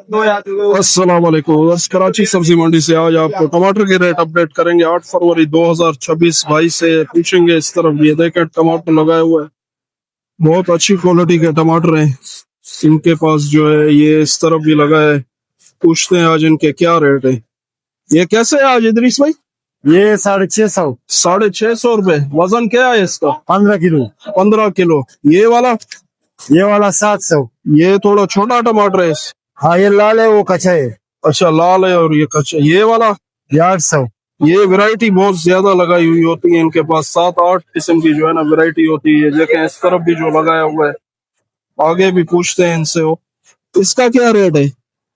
अस्सलाम वालेकुम। कराची सब्जी मंडी से आज आपको टमाटर के रेट अपडेट करेंगे। 8 फरवरी 2026। भाई से पूछेंगे इस तरफ, ये देखें टमाटर लगाए हुए हैं, बहुत अच्छी क्वालिटी के टमाटर हैं इनके पास जो है। ये इस तरफ भी लगा है। पूछते हैं आज इनके क्या रेट है। ये कैसे है आज इदरीस भाई? ये 650। 650 रुपए। वजन क्या है इसका? 15 किलो। 15 किलो। ये वाला 700। ये थोड़ा छोटा टमाटर है। हाँ, ये लाल है, वो कच्चा है। अच्छा, लाल है और ये कच्चा। ये वाला 800। ये वैरायटी बहुत ज्यादा लगाई हुई होती है इनके पास। 7-8 किस्म की जो है ना वैरायटी होती है। देखें इस तरफ भी जो लगाया हुआ है। आगे भी पूछते हैं इनसे। हो इसका क्या रेट है?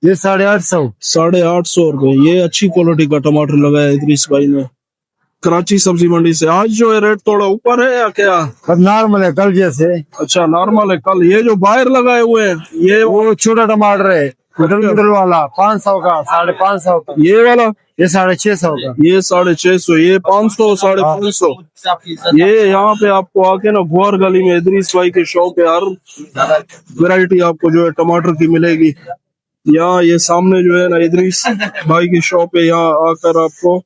ये 850। 850 रुपए। ये अच्छी क्वालिटी का टमाटर लगाया इदरीस भाई ने कराची सब्जी मंडी से। आज जो है रेट थोड़ा ऊपर है या क्या? अब नॉर्मल है कल जैसे। अच्छा, नॉर्मल है कल। ये जो बाहर लगाए हुए हैं ये वो छोटा टमाटर है, मिडल वाला 500 का, 550 का। ये वाला ये 650 का। ये 650। ये 500, 550। ये यहाँ पे आपको आके ना गुआर गली में इदरीस भाई के शॉप है। हर वैरायटी आपको जो है टमाटर की मिलेगी। यहाँ ये सामने जो है ना इदरीस भाई की शॉप है। यहाँ आकर आपको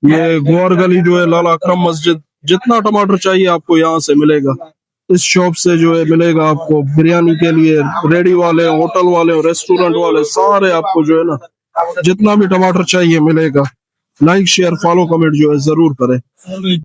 ये गुआर गली जो है लाला अकरम मस्जिद, जितना टमाटर चाहिए आपको यहाँ से मिलेगा। इस शॉप से जो है मिलेगा आपको। बिरयानी के लिए रेडी वाले, होटल वाले, रेस्टोरेंट वाले, सारे आपको जो है ना जितना भी टमाटर चाहिए मिलेगा। लाइक शेयर फॉलो कमेंट जो है जरूर करें।